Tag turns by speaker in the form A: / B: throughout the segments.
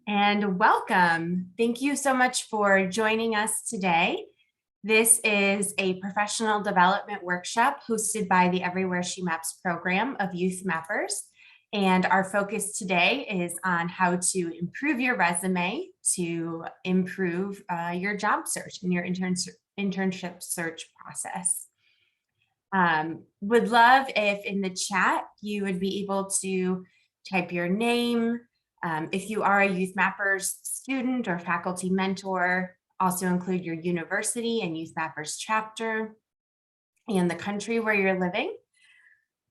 A: And welcome. Thank you so much for joining us today. This is a professional development workshop hosted by the Everywhere She Maps program of YouthMappers. And our focus today is on how to improve your resume to improve your job search and your internship search process. Would love if in the chat you would be able to type your name. If you are a YouthMappers student or faculty mentor, also include your university and YouthMappers chapter and the country where you're living.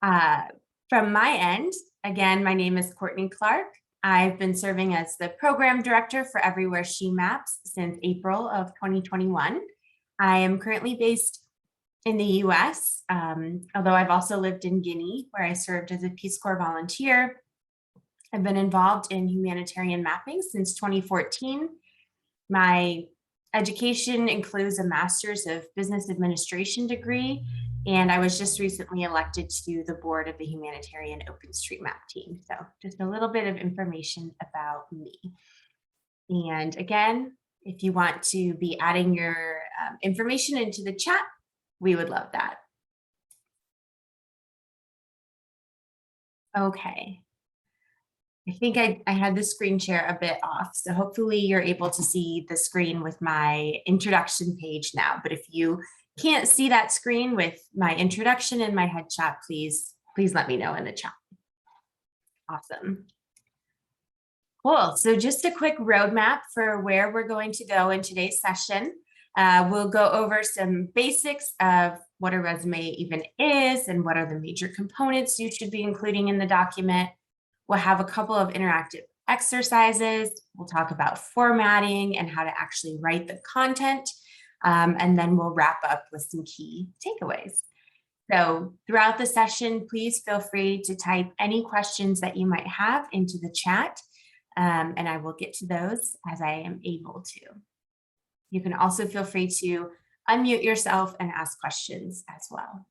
A: From my end, again, my name is Courtney Clark. I've been serving as the program director for Everywhere She Maps since April of 2021. I am currently based in the US, although I've also lived in Guinea, where I served as a Peace Corps volunteer. I've been involved in humanitarian mapping since 2014. My education includes a master's of business administration degree, and I was just recently elected to the board of the humanitarian OpenStreetMap team. So just a little bit of information about me. And again, if you want to be adding your information into the chat, we would love that. Okay. I think I had the screen share a bit off, so hopefully you're able to see the screen with my introduction page now. But if you can't see that screen with my introduction and my headshot, please let me know in the chat. Awesome. Cool. So just a quick roadmap for where we're going to go in today's session. We'll go over some basics of what a resume even is and what are the major components you should be including in the document. We'll have a couple of interactive exercises. We'll talk about formatting and how to actually write the content. And then we'll wrap up with some key takeaways. So throughout the session, please feel free to type any questions that you might have into the chat. And I will get to those as I am able to. You can also feel free to unmute yourself and ask questions as well.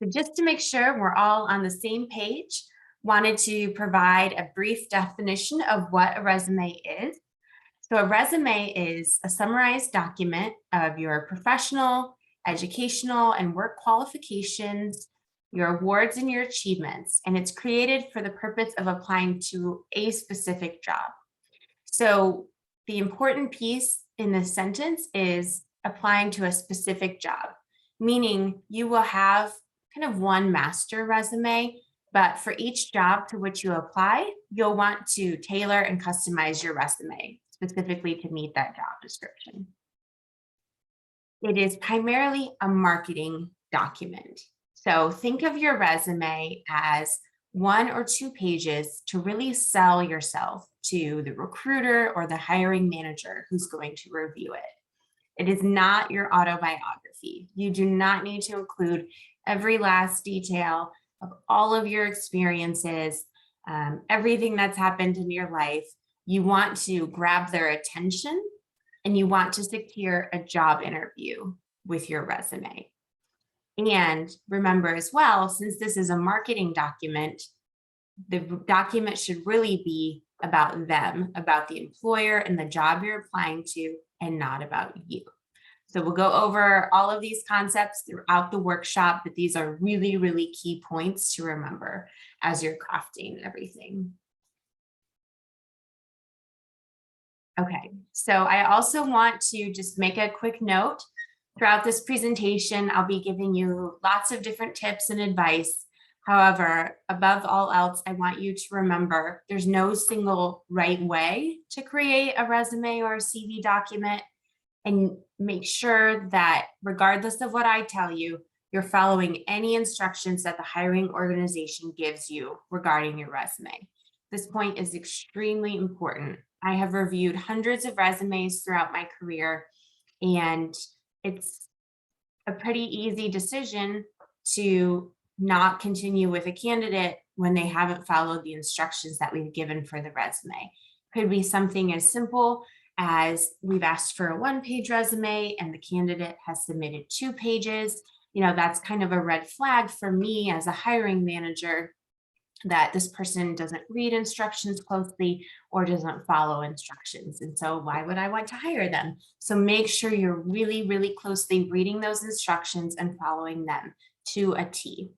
A: So just to make sure we're all on the same page, wanted to provide a brief definition of what a resume is. So a resume is a summarized document of your professional, educational, and work qualifications, your awards and your achievements, and it's created for the purpose of applying to a specific job. So the important piece in this sentence is applying to a specific job, meaning you will have kind of one master resume, but for each job to which you apply, you'll want to tailor and customize your resume specifically to meet that job description. It is primarily a marketing document. So think of your resume as 1 or 2 pages to really sell yourself to the recruiter or the hiring manager who's going to review it. It is not your autobiography. You do not need to include every last detail of all of your experiences, everything that's happened in your life. You want to grab their attention and you want to secure a job interview with your resume. And remember as well, since this is a marketing document, the document should really be about them, about the employer and the job you're applying to, and not about you. So we'll go over all of these concepts throughout the workshop, but these are really, really key points to remember as you're crafting everything. Okay, so I also want to just make a quick note. Throughout this presentation, I'll be giving you lots of different tips and advice. However, above all else, I want you to remember there's no single right way to create a resume or a CV document, and make sure that regardless of what I tell you, you're following any instructions that the hiring organization gives you regarding your resume. This point is extremely important. I have reviewed hundreds of resumes throughout my career, and it's a pretty easy decision to not continue with a candidate when they haven't followed the instructions that we've given for the resume. Could be something as simple as we've asked for a 1-page resume and the candidate has submitted 2 pages. You know, that's kind of a red flag for me as a hiring manager that this person doesn't read instructions closely or doesn't follow instructions. And so why would I want to hire them? So make sure you're really, really closely reading those instructions and following them to a T.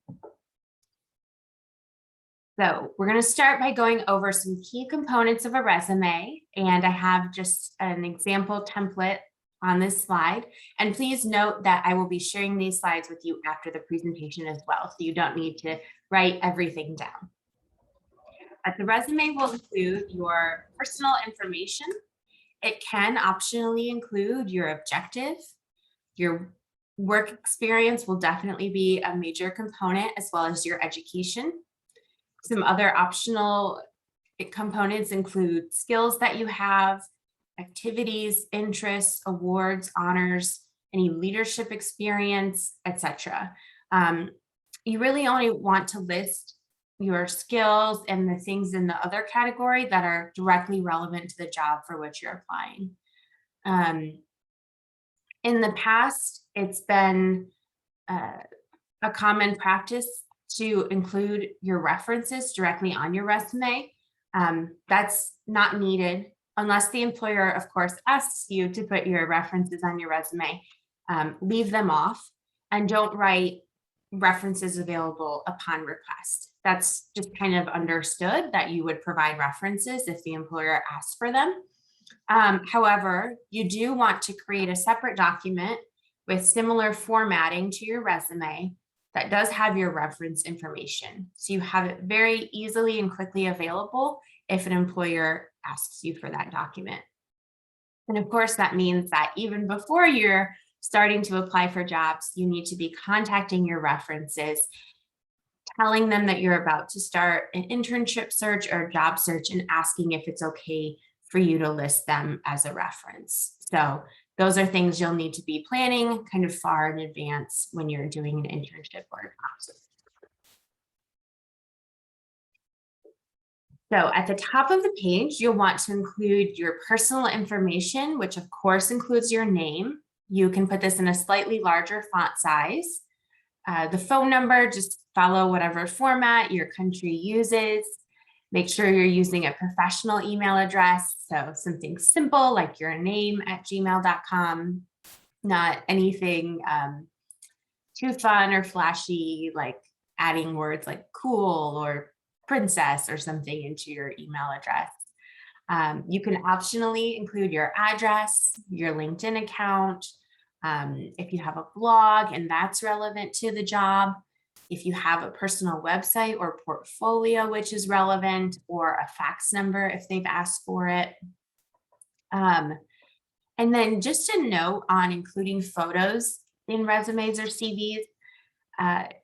A: So we're going to start by going over some key components of a resume. And I have just an example template on this slide. And please note that I will be sharing these slides with you after the presentation as well. So you don't need to write everything down. But the resume will include your personal information. It can optionally include your objective. Your work experience will definitely be a major component, as well as your education. Some other optional components include skills that you have, activities, interests, awards, honors, any leadership experience, etc. You really only want to list your skills and the things in the other category that are directly relevant to the job for which you're applying. In the past, it's been a common practice to include your references directly on your resume. That's not needed unless the employer, of course, asks you to put your references on your resume. Leave them off and don't write references available upon request. That's just kind of understood that you would provide references if the employer asks for them. However, you do want to create a separate document with similar formatting to your resume that does have your reference information. So you have it very easily and quickly available if an employer asks you for that document. And of course, that means that even before you're starting to apply for jobs, you need to be contacting your references, telling them that you're about to start an internship search or job search and asking if it's okay for you to list them as a reference. So those are things you'll need to be planning kind of far in advance when you're doing an internship or a job. So at the top of the page, you'll want to include your personal information, which of course includes your name. You can put this in a slightly larger font size. The phone number, just follow whatever format your country uses. Make sure you're using a professional email address. So something simple like your name at gmail.com, not anything too fun or flashy, like adding words like cool or princess or something into your email address. You can optionally include your address, your LinkedIn account, if you have a blog and that's relevant to the job, if you have a personal website or portfolio which is relevant, or a fax number if they've asked for it. And then just a note on including photos in resumes or CVs.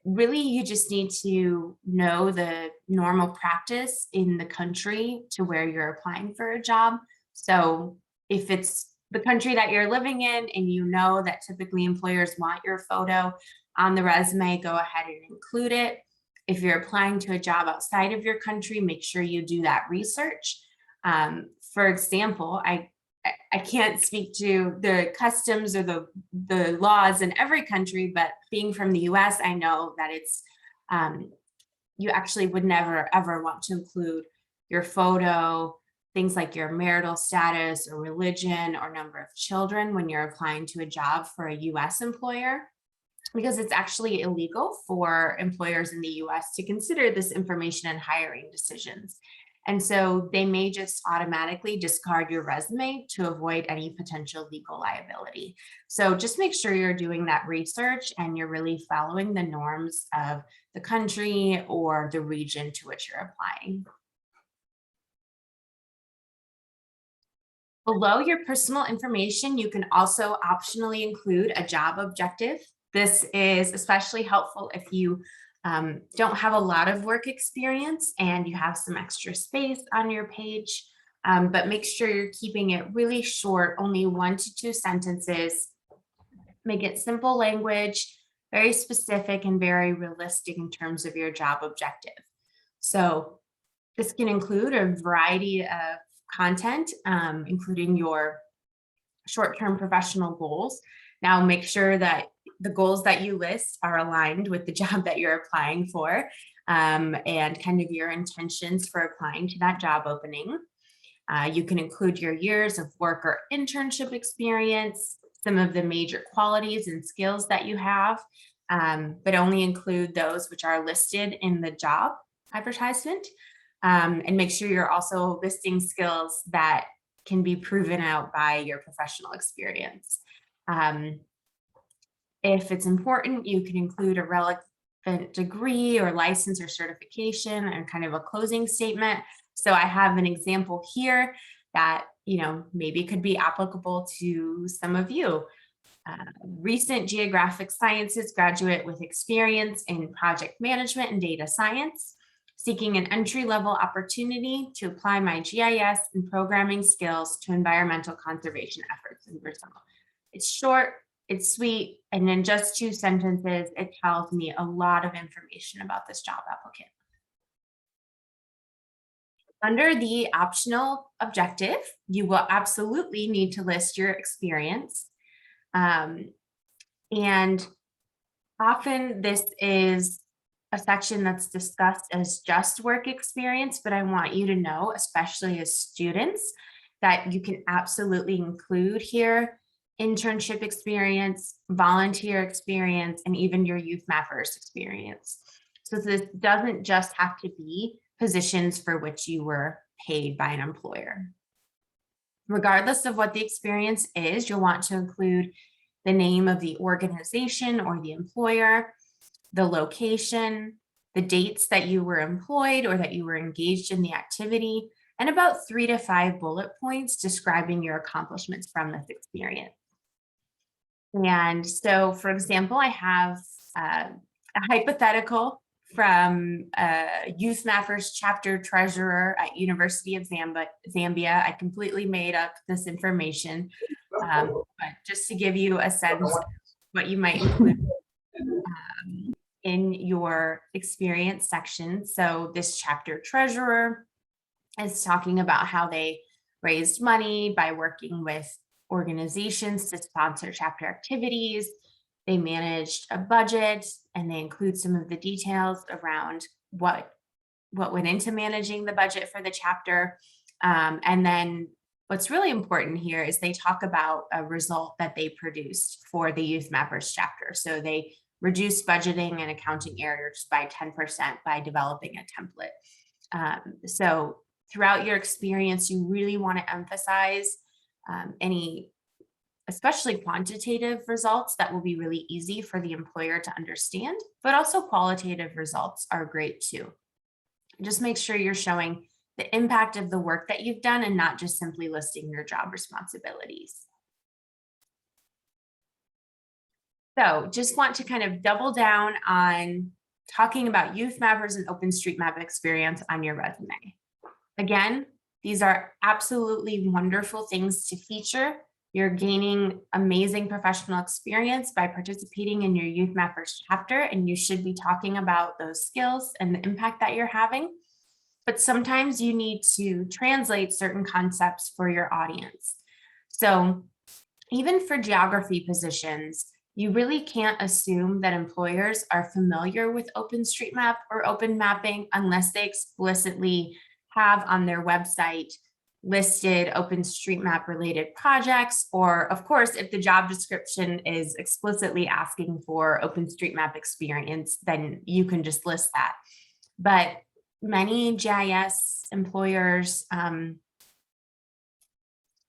A: Really, you just need to know the normal practice in the country to where you're applying for a job. So if it's the country that you're living in and you know that typically employers want your photo on the resume, go ahead and include it. If you're applying to a job outside of your country, make sure you do that research. For example, I can't speak to the customs or the laws in every country, but being from the US, I know that it's, you actually would never ever want to include your photo, things like your marital status or religion or number of children when you're applying to a job for a US employer, because it's actually illegal for employers in the US to consider this information in hiring decisions. And so they may just automatically discard your resume to avoid any potential legal liability. So just make sure you're doing that research and you're really following the norms of the country or the region to which you're applying. Below your personal information, you can also optionally include a job objective. This is especially helpful if you don't have a lot of work experience and you have some extra space on your page, but make sure you're keeping it really short, only 1 to 2 sentences. Make it simple language, very specific and very realistic in terms of your job objective. So this can include a variety of content, including your short-term professional goals. Now, make sure that the goals that you list are aligned with the job that you're applying for. and kind of your intentions for applying to that job opening. You can include your years of work or internship experience, some of the major qualities and skills that you have, but only include those which are listed in the job advertisement. And make sure you're also listing skills that can be proven out by your professional experience. If it's important, you can include a relevant degree or license or certification and kind of a closing statement. So I have an example here that, maybe could be applicable to some of you. Recent geographic sciences graduate with experience in project management and data science, seeking an entry-level opportunity to apply my GIS and programming skills to environmental conservation efforts in Brazil. It's short, it's sweet, and in just 2 sentences, it tells me a lot of information about this job applicant. Under the optional objective, you will absolutely need to list your experience. And often this is a section that's discussed as just work experience, but I want you to know, especially as students, that you can absolutely include here internship experience, volunteer experience, and even your YouthMappers experience. So this doesn't just have to be positions for which you were paid by an employer. Regardless of what the experience is, you'll want to include the name of the organization or the employer, the location, the dates that you were employed or that you were engaged in the activity, and about 3 to 5 bullet points describing your accomplishments from this experience. And so, for example, I have a hypothetical from YouthMappers chapter treasurer at University of Zambia. I completely made up this information, but just to give you a sense of what you might include in your experience section. So this chapter treasurer is talking about how they raised money by working with organizations to sponsor chapter activities. They managed a budget, and they include some of the details around what went into managing the budget for the chapter. And then what's really important here is they talk about a result that they produced for the YouthMappers chapter. So they reduced budgeting and accounting errors by 10% by developing a template. So throughout your experience, you really want to emphasize any especially quantitative results that will be really easy for the employer to understand, but also qualitative results are great too. Just make sure you're showing the impact of the work that you've done and not just simply listing your job responsibilities. So just want to kind of double down on talking about YouthMappers and OpenStreetMap experience on your resume. Again, these are absolutely wonderful things to feature. You're gaining amazing professional experience by participating in your YouthMappers chapter, and you should be talking about those skills and the impact that you're having. But sometimes you need to translate certain concepts for your audience. So even for geography positions, you really can't assume that employers are familiar with OpenStreetMap or Open Mapping unless they explicitly have on their website listed OpenStreetMap related projects, or of course, if the job description is explicitly asking for OpenStreetMap experience, then you can just list that. But many GIS employers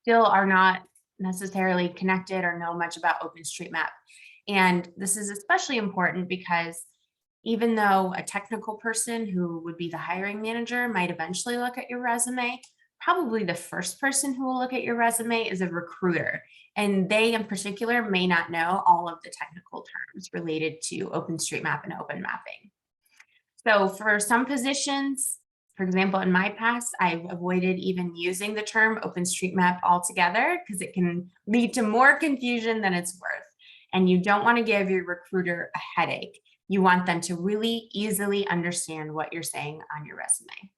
A: still are not necessarily connected or know much about OpenStreetMap. And this is especially important because even though a technical person who would be the hiring manager might eventually look at your resume, probably the first person who will look at your resume is a recruiter. And they in particular may not know all of the technical terms related to OpenStreetMap and Open Mapping. So for some positions, for example, in my past, I've avoided even using the term OpenStreetMap altogether because it can lead to more confusion than it's worth. And you don't want to give your recruiter a headache. You want them to really easily understand what you're saying on your resume.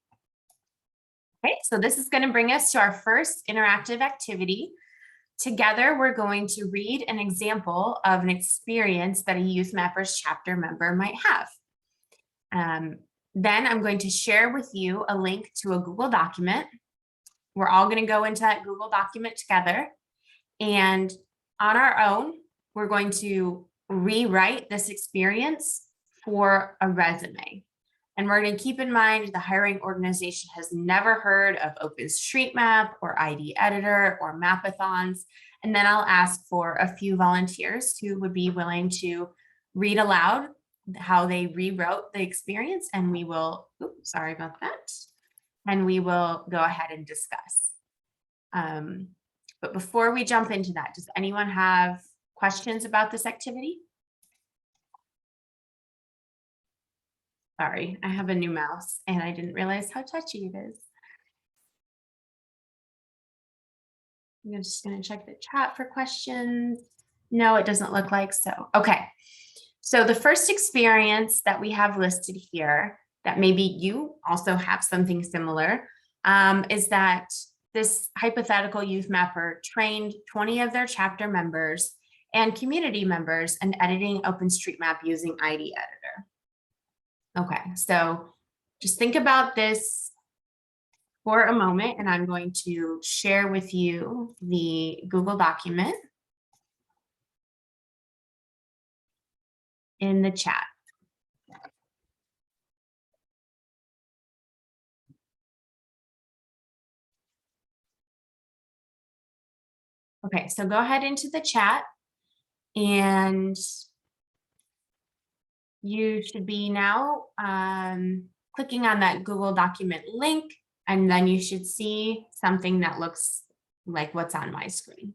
A: Okay, so this is going to bring us to our first interactive activity. Together, we're going to read an example of an experience that a YouthMappers chapter member might have. Then I'm going to share with you a link to a Google document. We're all going to go into that Google document together. And on our own, we're going to rewrite this experience for a resume. And we're going to keep in mind the hiring organization has never heard of OpenStreetMap or ID Editor or Mapathons. And then I'll ask for a few volunteers who would be willing to read aloud how they rewrote the experience. And we will, oops, sorry about that. And we will go ahead and discuss. But before we jump into that, does anyone have questions about this activity? Sorry, I have a new mouse and I didn't realize how touchy it is. I'm just going to check the chat for questions. No, it doesn't look like so. Okay. So the first experience that we have listed here, that maybe you also have something similar, is that this hypothetical youth mapper trained 20 of their chapter members and community members in editing OpenStreetMap using ID Editor. Okay, so just think about this for a moment, and I'm going to share with you the Google document in the chat. Okay, so go ahead into the chat and you should be now clicking on that Google document link, and then you should see something that looks like what's on my screen.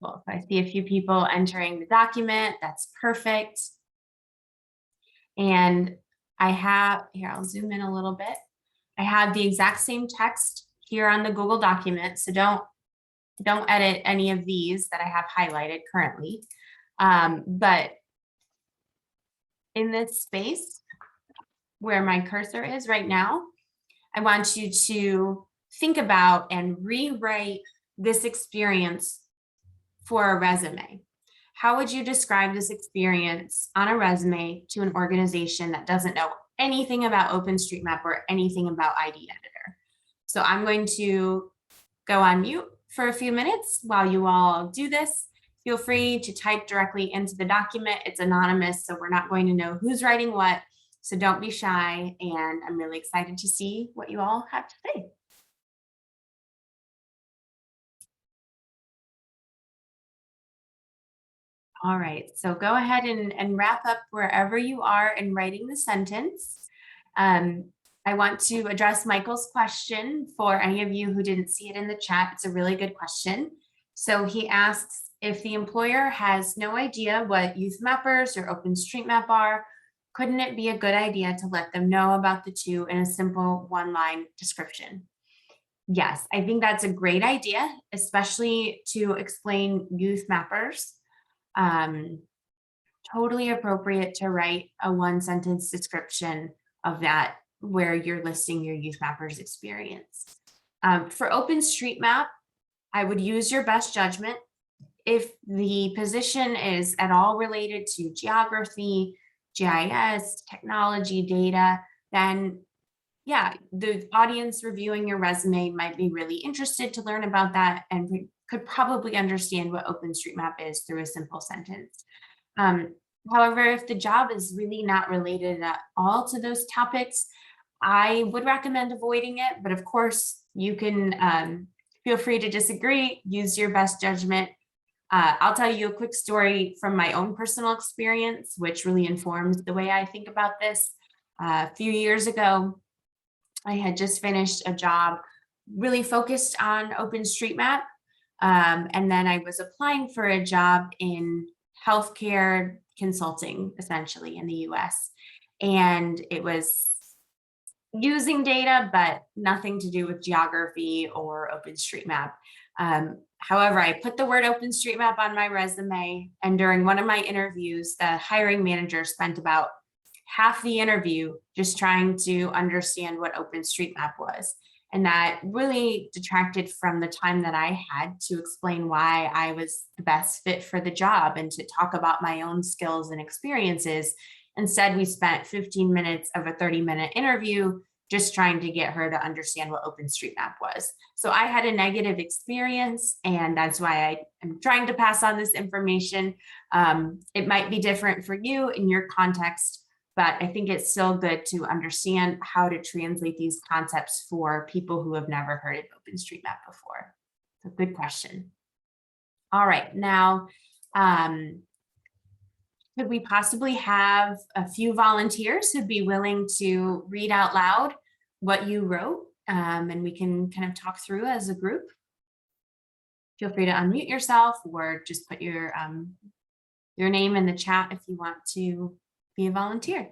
A: Well, if I see a few people entering the document, that's perfect. And I have, here, I'll zoom in a little bit. I have the exact same text here on the Google document, so don't edit any of these that I have highlighted currently. But in this space where my cursor is right now, I want you to think about and rewrite this experience for a resume. How would you describe this experience on a resume to an organization that doesn't know anything about OpenStreetMap or anything about ID Editor? So I'm going to go on mute for a few minutes while you all do this. Feel free to type directly into the document. It's anonymous, so we're not going to know who's writing what. So don't be shy, and I'm really excited to see what you all have to say. All right, so go ahead and wrap up wherever you are in writing the sentence. I want to address Michael's question for any of you who didn't see it in the chat. It's a really good question. So he asks, if the employer has no idea what YouthMappers or OpenStreetMap are, couldn't it be a good idea to let them know about the two in a simple one-line description? Yes, I think that's a great idea, especially to explain YouthMappers. Totally appropriate to write a one-sentence description of that where you're listing your YouthMappers experience. For OpenStreetMap, I would use your best judgment. If the position is at all related to geography, GIS, technology, data, then yeah, the audience reviewing your resume might be really interested to learn about that and could probably understand what OpenStreetMap is through a simple sentence. However, if the job is really not related at all to those topics, I would recommend avoiding it, but of course you can feel free to disagree, use your best judgment. I'll tell you a quick story from my own personal experience, which really informs the way I think about this. A few years ago, I had just finished a job really focused on OpenStreetMap. And then I was applying for a job in healthcare consulting, essentially in the US. And it was using data, but nothing to do with geography or OpenStreetMap. However, I put the word OpenStreetMap on my resume, and during one of my interviews, the hiring manager spent about half the interview just trying to understand what OpenStreetMap was. And that really detracted from the time that I had to explain why I was the best fit for the job and to talk about my own skills and experiences Instead, we spent 15 minutes of a 30-minute interview just trying to get her to understand what OpenStreetMap was. So I had a negative experience, and that's why I am trying to pass on this information. It might be different for you in your context, but I think it's still good to understand how to translate these concepts for people who have never heard of OpenStreetMap before. So good question. All right, now, could we possibly have a few volunteers who'd be willing to read out loud what you wrote, and we can kind of talk through as a group? Feel free to unmute yourself or just put your name in the chat if you want to be a volunteer.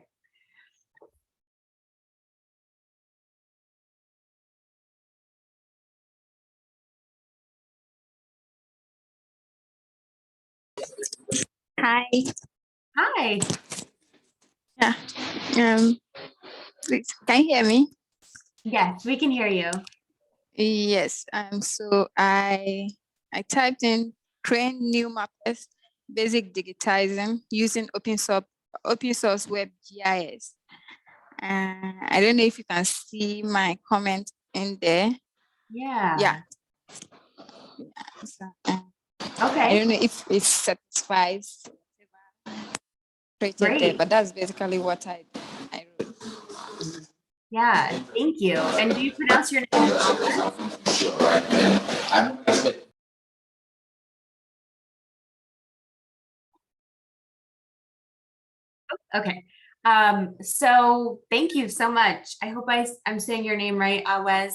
B: Hi.
A: Hi.
B: Yeah. Please, can you hear me?
A: Yes, we can hear you.
B: Yes. So I typed in train YouthMappers basic digitizing using open source web GIS. I don't know if you can see my comment in there.
A: Yeah.
B: Yeah. So,
A: Okay.
B: I don't know if it satisfies created there, but that's basically what I wrote.
A: Yeah, thank you. And do you pronounce your name? Okay. So thank you so much. I hope I'm saying your name right, Awez.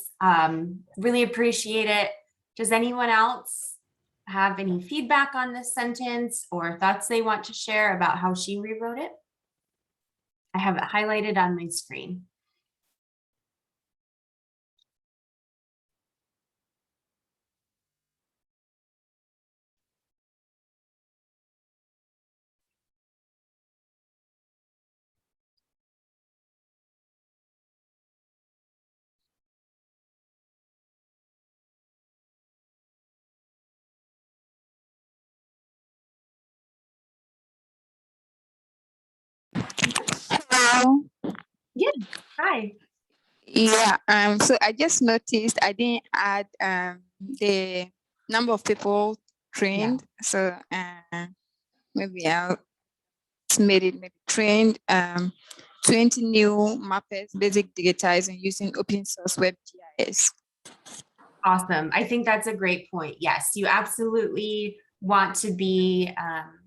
A: Really appreciate it. Does anyone else have any feedback on this sentence or thoughts they want to share about how she rewrote it? I have it highlighted on my screen.
B: Hello.
A: Yeah. Hi.
B: Yeah, so I just noticed I didn't add the number of people trained. Yeah. So maybe I'll made it maybe trained 20 new mappers basic digitizing using open source web GIS.
A: Awesome. I think that's a great point. Yes, you absolutely want to be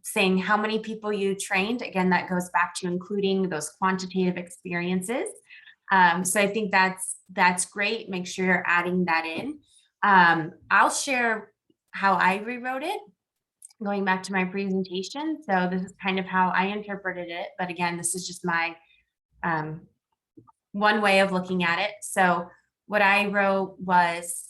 A: saying how many people you trained. Again, that goes back to including those quantitative experiences. So I think that's great. Make sure you're adding that in. I'll share how I rewrote it, going back to my presentation. So this is kind of how I interpreted it. But again, this is just my one way of looking at it. So what I wrote was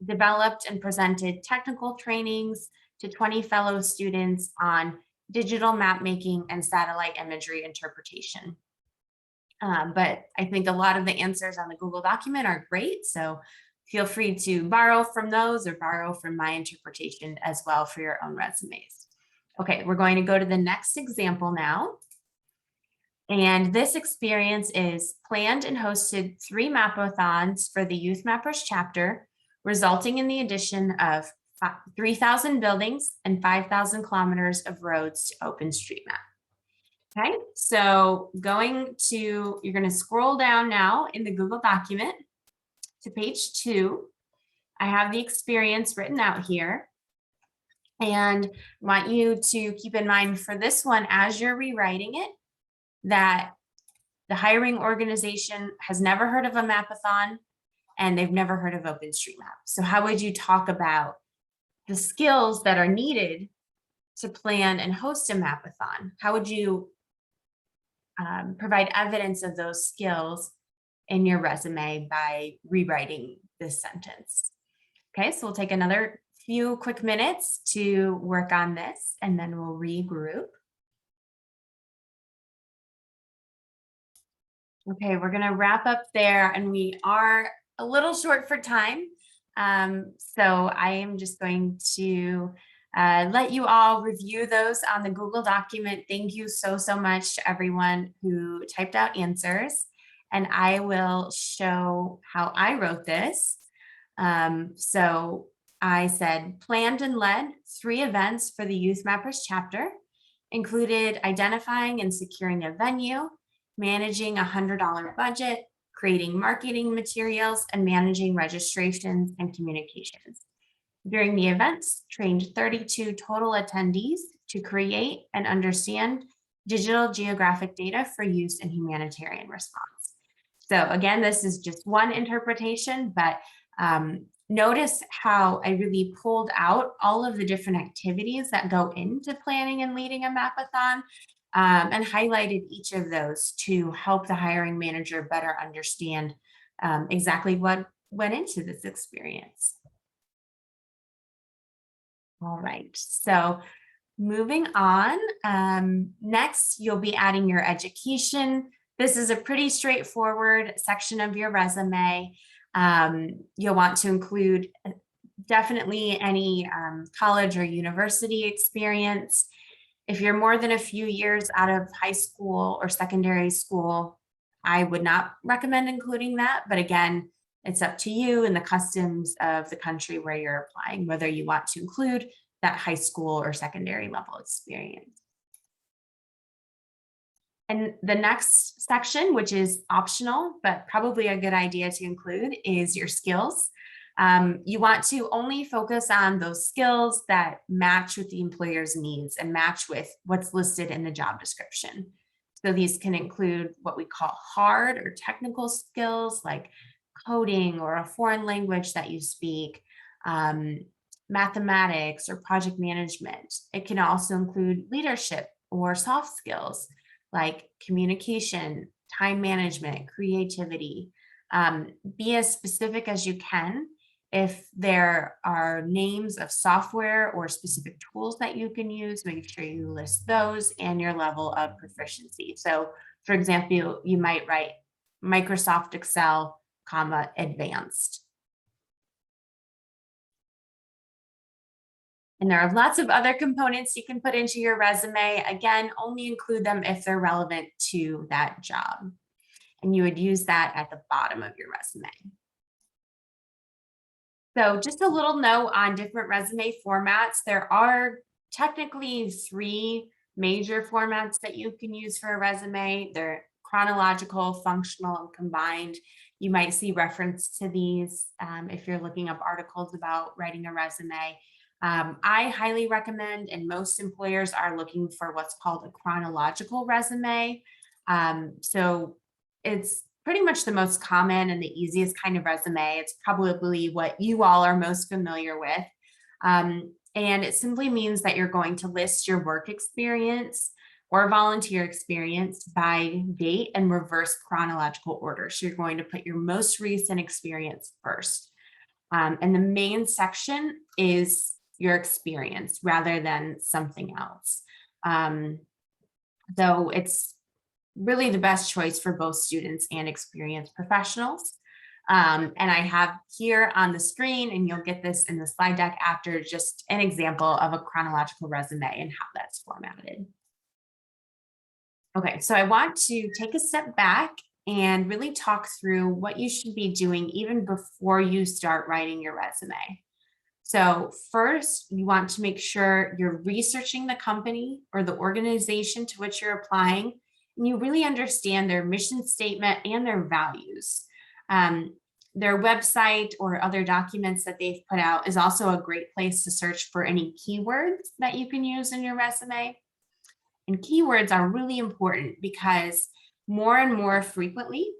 A: developed and presented technical trainings to 20 fellow students on digital map making and satellite imagery interpretation. But I think a lot of the answers on the Google document are great. So feel free to borrow from those or borrow from my interpretation as well for your own resumes. Okay, we're going to go to the next example now. And this experience is planned and hosted 3 mapathons for the YouthMappers chapter, resulting in the addition of 3,000 buildings and 5,000 kilometers of roads to OpenStreetMap. Okay, so you're going to scroll down now in the Google document to page 2. I have the experience written out here. And want you to keep in mind for this one, as you're rewriting it, that the hiring organization has never heard of a mapathon and they've never heard of OpenStreetMap. So how would you talk about the skills that are needed to plan and host a mapathon? How would you provide evidence of those skills in your resume by rewriting this sentence? Okay, so we'll take another few quick minutes to work on this and then we'll regroup. Okay, we're gonna wrap up there and we are a little short for time. So I am just going to let you all review those on the Google document. Thank you so much to everyone who typed out answers. And I will show how I wrote this. So I said, planned and led 3 events for the YouthMappers chapter, included identifying and securing a venue, managing a $100 budget, creating marketing materials, and managing registrations and communications. During the events, trained 32 total attendees to create and understand digital geographic data for use in humanitarian response. So again, this is just one interpretation, but notice how I really pulled out all of the different activities that go into planning and leading a mapathon, and highlighted each of those to help the hiring manager better understand exactly what went into this experience. All right, so moving on, next you'll be adding your education. This is a pretty straightforward section of your resume. You'll want to include definitely any college or university experience. If you're more than a few years out of high school or secondary school, I would not recommend including that. But again, it's up to you and the customs of the country where you're applying, whether you want to include that high school or secondary level experience. And the next section, which is optional, but probably a good idea to include, is your skills. You want to only focus on those skills that match with the employer's needs and match with what's listed in the job description. So these can include what we call hard or technical skills like coding or a foreign language that you speak, mathematics or project management. It can also include leadership or soft skills like communication, time management, creativity. Be as specific as you can. If there are names of software or specific tools that you can use, make sure you list those and your level of proficiency. So for example, you might write Microsoft Excel, comma, advanced. And there are lots of other components you can put into your resume. Again, only include them if they're relevant to that job. And you would use that at the bottom of your resume. So just a little note on different resume formats. There are technically 3 major formats that you can use for a resume. They're chronological, functional, and combined. You might see reference to these if you're looking up articles about writing a resume. I highly recommend, and most employers are looking for what's called a chronological resume. So it's pretty much the most common and the easiest kind of resume. It's probably what you all are most familiar with. And it simply means that you're going to list your work experience or volunteer experience by date and reverse chronological order. So you're going to put your most recent experience first. And the main section is your experience rather than something else. Though it's really the best choice for both students and experienced professionals. And I have here on the screen, and you'll get this in the slide deck after, just an example of a chronological resume and how that's formatted. Okay, so I want to take a step back and really talk through what you should be doing even before you start writing your resume. So first, you want to make sure you're researching the company or the organization to which you're applying, and you really understand their mission statement and their values. Their website or other documents that they've put out is also a great place to search for any keywords that you can use in your resume. And keywords are really important because more and more frequently,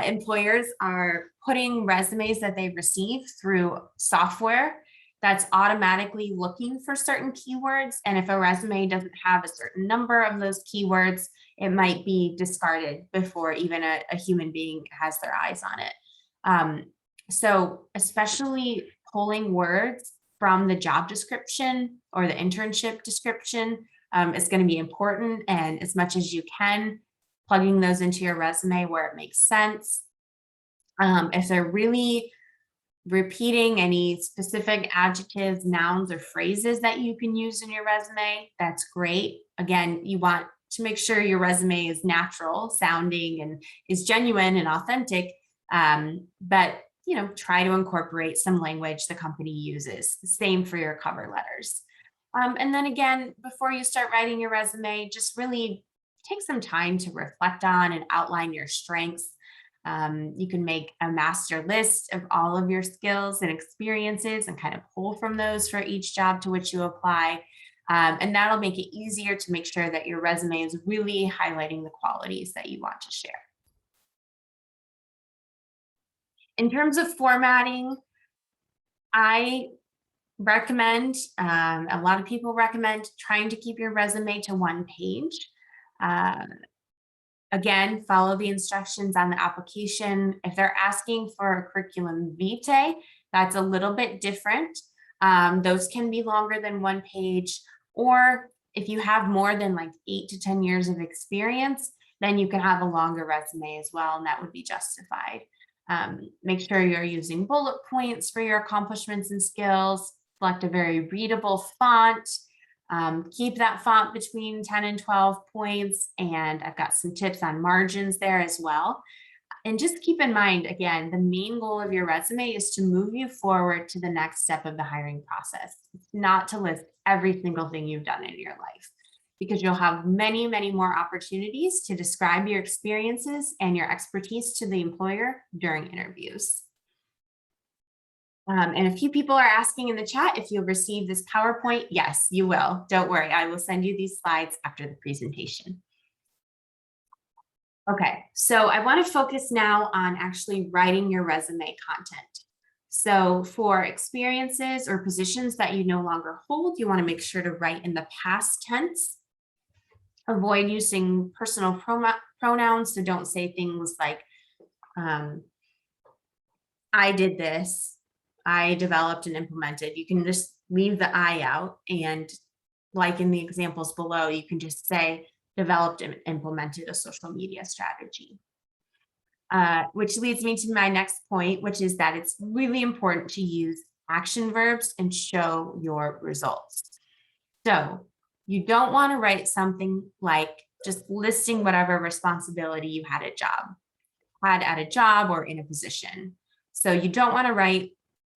A: employers are putting resumes that they receive through software that's automatically looking for certain keywords. And if a resume doesn't have a certain number of those keywords, it might be discarded before even a human being has their eyes on it. So especially pulling words from the job description or the internship description is going to be important. And as much as you can, plugging those into your resume where it makes sense. If they're really repeating any specific adjectives, nouns, or phrases that you can use in your resume, that's great. Again, you want to make sure your resume is natural sounding and is genuine and authentic. But try to incorporate some language the company uses. Same for your cover letters. And then again, before you start writing your resume, just really take some time to reflect on and outline your strengths. You can make a master list of all of your skills and experiences and kind of pull from those for each job to which you apply. And that'll make it easier to make sure that your resume is really highlighting the qualities that you want to share. In terms of formatting, I recommend, a lot of people recommend trying to keep your resume to one page. Again, follow the instructions on the application. If they're asking for a curriculum vitae, that's a little bit different. Those can be longer than one page, or if you have more than like 8 to 10 years of experience, then you can have a longer resume as well, and that would be justified. Make sure you're using bullet points for your accomplishments and skills. Select a very readable font. Keep that font between 10 and 12 points. And I've got some tips on margins there as well. And just keep in mind, again, the main goal of your resume is to move you forward to the next step of the hiring process. It's not to list every single thing you've done in your life, because you'll have many, many more opportunities to describe your experiences and your expertise to the employer during interviews. And a few people are asking in the chat if you'll receive this PowerPoint. Yes, you will. Don't worry, I will send you these slides after the presentation. Okay, so I want to focus now on actually writing your resume content. So for experiences or positions that you no longer hold, you want to make sure to write in the past tense. Avoid using personal pronouns, so don't say things like, I did this, I developed and implemented. You can just leave the I out, and like in the examples below, you can just say developed and implemented a social media strategy. Which leads me to my next point, which is that it's really important to use action verbs and show your results. So you don't want to write something like just listing whatever responsibility you had at a job or in a position. So you don't want to write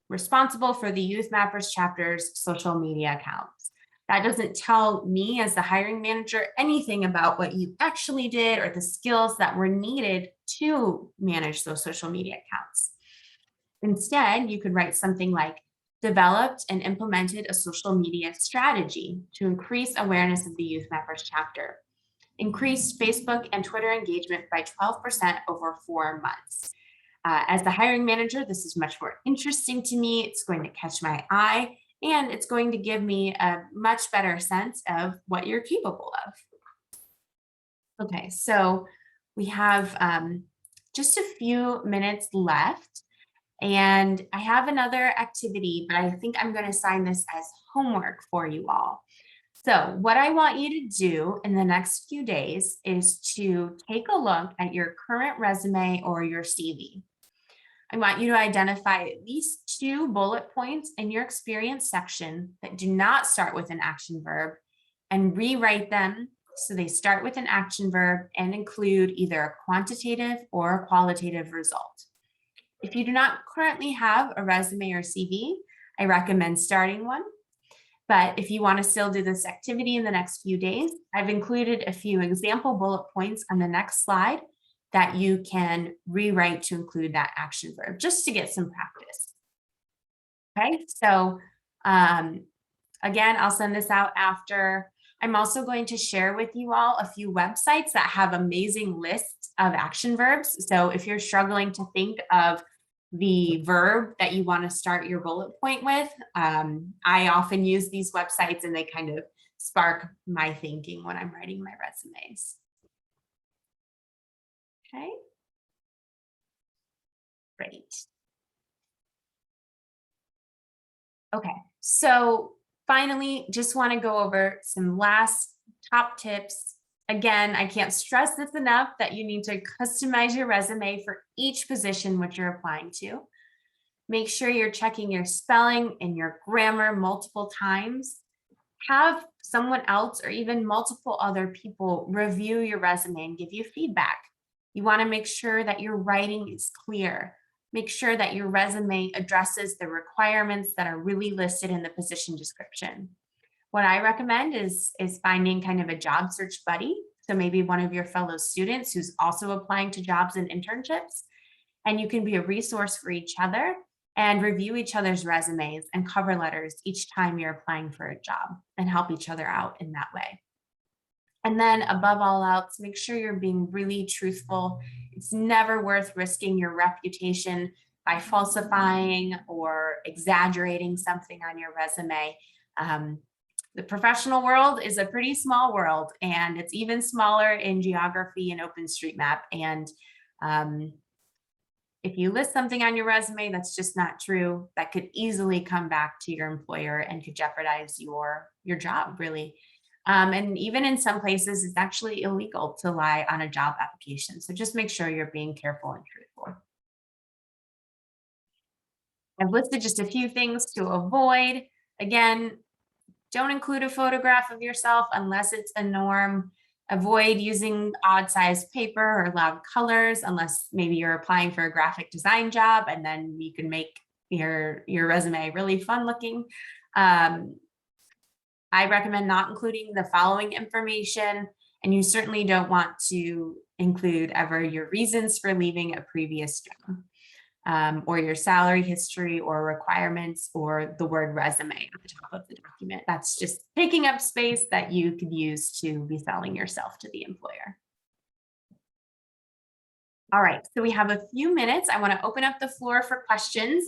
A: responsible for the YouthMappers chapter's social media accounts. That doesn't tell me as the hiring manager anything about what you actually did or the skills that were needed to manage those social media accounts. Instead, you could write something like developed and implemented a social media strategy to increase awareness of the YouthMappers chapter. Increased Facebook and Twitter engagement by 12% over 4 months. As the hiring manager, this is much more interesting to me. It's going to catch my eye, and it's going to give me a much better sense of what you're capable of. Okay, so we have just a few minutes left, and I have another activity, but I think I'm going to assign this as homework for you all. So what I want you to do in the next few days is to take a look at your current resume or your CV. I want you to identify at least 2 bullet points in your experience section that do not start with an action verb, and rewrite them so they start with an action verb and include either a quantitative or a qualitative result. If you do not currently have a resume or CV, I recommend starting one. But if you want to still do this activity in the next few days, I've included a few example bullet points on the next slide that you can rewrite to include that action verb, just to get some practice. Okay, so again, I'll send this out after. I'm also going to share with you all a few websites that have amazing lists of action verbs. So if you're struggling to think of the verb that you want to start your bullet point with, I often use these websites, and they kind of spark my thinking when I'm writing my resumes. Okay, great. Okay, so finally, just want to go over some last top tips Again, I can't stress this enough that you need to customize your resume for each position which you're applying to. Make sure you're checking your spelling and your grammar multiple times. Have someone else or even multiple other people review your resume and give you feedback. You want to make sure that your writing is clear. Make sure that your resume addresses the requirements that are really listed in the position description. What I recommend is finding kind of a job search buddy. So maybe one of your fellow students who's also applying to jobs and internships, and you can be a resource for each other and review each other's resumes and cover letters each time you're applying for a job and help each other out in that way. And then above all else, make sure you're being really truthful. It's never worth risking your reputation by falsifying or exaggerating something on your resume. The professional world is a pretty small world, and it's even smaller in geography and OpenStreetMap. And if you list something on your resume that's just not true, that could easily come back to your employer and could jeopardize your job, really. And even in some places, it's actually illegal to lie on a job application. So just make sure you're being careful and truthful. I've listed just a few things to avoid. Again, don't include a photograph of yourself unless it's a norm. Avoid using odd sized paper or loud colors unless maybe you're applying for a graphic design job and then you can make your resume really fun looking. I recommend not including the following information, and you certainly don't want to include ever your reasons for leaving a previous job, or your salary history or requirements, or the word resume at the top of the document. That's just taking up space that you could use to be selling yourself to the employer. All right, so we have a few minutes. I want to open up the floor for questions.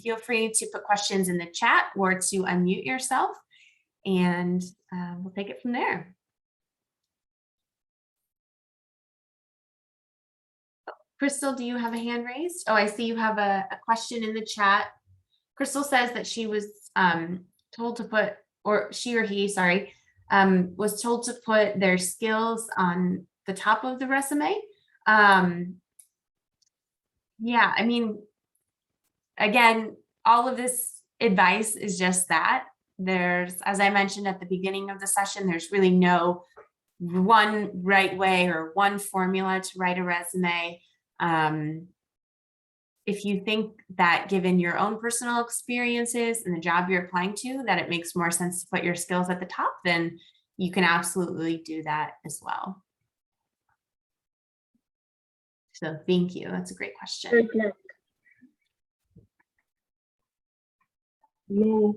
A: Feel free to put questions in the chat or to unmute yourself, and we'll take it from there. Crystal, do you have a hand raised? Oh, I see you have a question in the chat. Crystal says that she was told to put, or she or he, sorry, was told to put their skills on the top of the resume. Yeah, I mean, again, all of this advice is just that. There's, as I mentioned at the beginning of the session, there's really no one right way or one formula to write a resume. If you think that given your own personal experiences and the job you're applying to, that it makes more sense to put your skills at the top, then you can absolutely do that as well. So thank you. That's a great question.
C: No.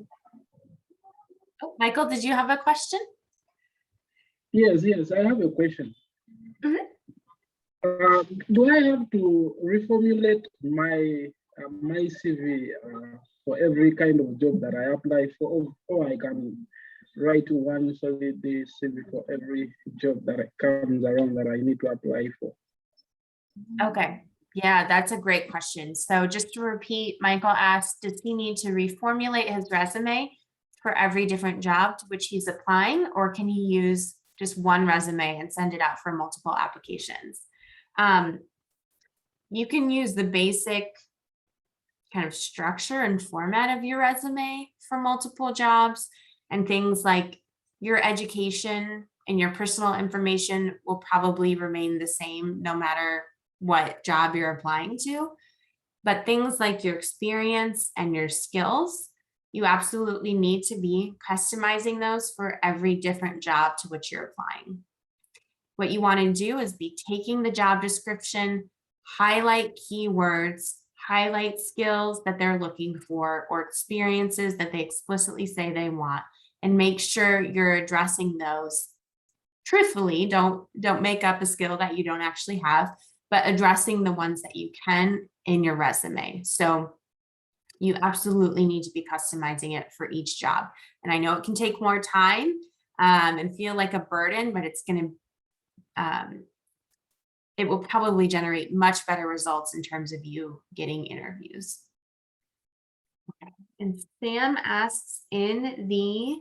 A: Oh, Michael, did you have a question?
C: Yes, I have a question. Do I have to reformulate my my CV for every kind of job that I apply for, or I can write one solid CV for every job that comes around that I need to apply for?
A: Okay, yeah, that's a great question. So just to repeat, Michael asked, does he need to reformulate his resume for every different job to which he's applying, or can he use just one resume and send it out for multiple applications? You can use the basic kind of structure and format of your resume for multiple jobs, and things like your education and your personal information will probably remain the same no matter what job you're applying to. But things like your experience and your skills, you absolutely need to be customizing those for every different job to which you're applying. What you want to do is be taking the job description, highlight keywords, highlight skills that they're looking for or experiences that they explicitly say they want, and make sure you're addressing those truthfully. Don't make up a skill that you don't actually have, but addressing the ones that you can in your resume. So you absolutely need to be customizing it for each job. And I know it can take more time and feel like a burden, but it's going to it will probably generate much better results in terms of you getting interviews. Okay. And Sam asks in the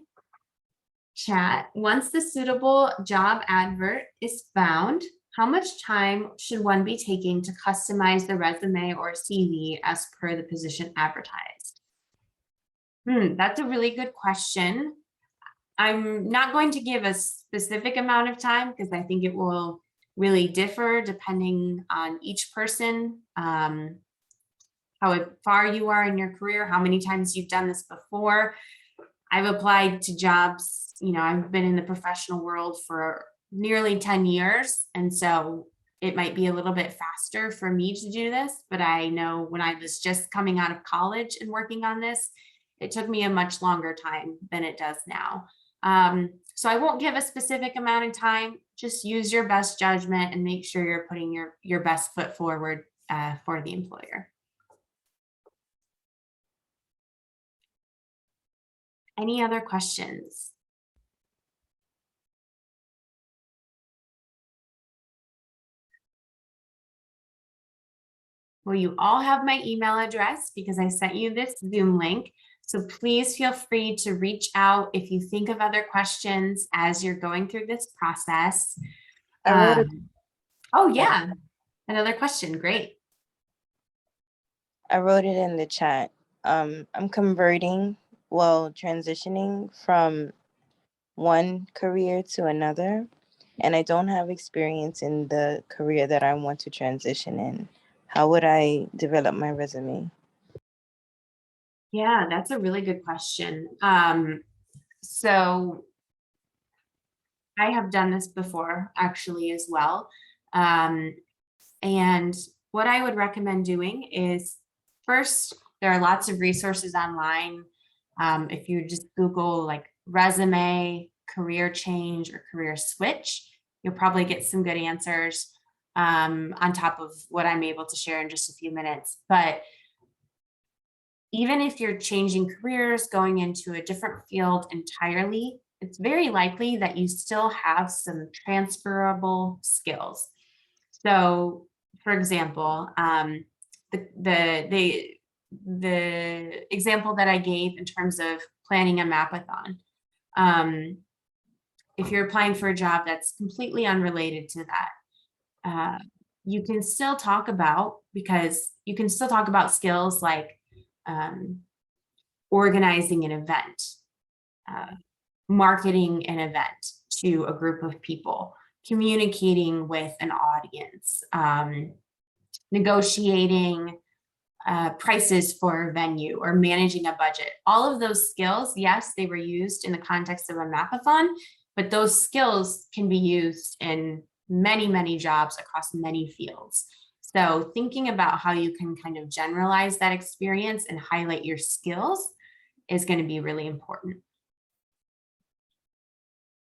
A: Chat, once the suitable job advert is found, how much time should one be taking to customize the resume or CV as per the position advertised? That's a really good question. I'm not going to give a specific amount of time because I think it will really differ depending on each person, how far you are in your career, how many times you've done this before. I've applied to jobs, I've been in the professional world for nearly 10 years. And so it might be a little bit faster for me to do this, but I know when I was just coming out of college and working on this, it took me a much longer time than it does now. So I won't give a specific amount of time, just use your best judgment and make sure you're putting your best foot forward for the employer. Any other questions? Well, you all have my email address because I sent you this Zoom link. So please feel free to reach out if you think of other questions as you're going through this process. Oh yeah, another question, great.
D: I wrote it in the chat. I'm transitioning from one career to another, and I don't have experience in the career that I want to transition in. How would I develop my resume?
A: Yeah, that's a really good question. So I have done this before actually as well. And what I would recommend doing is first, there are lots of resources online. If you just Google like resume, career change, or career switch, you'll probably get some good answers on top of what I'm able to share in just a few minutes. But even if you're changing careers, going into a different field entirely, it's very likely that you still have some transferable skills. So, for example, the example that I gave in terms of planning a mapathon, if you're applying for a job that's completely unrelated to that, you can still talk about skills like organizing an event, marketing an event to a group of people, communicating with an audience, negotiating prices for a venue or managing a budget. All of those skills, yes, they were used in the context of a mapathon, but those skills can be used in many, many jobs across many fields. So thinking about how you can kind of generalize that experience and highlight your skills is going to be really important.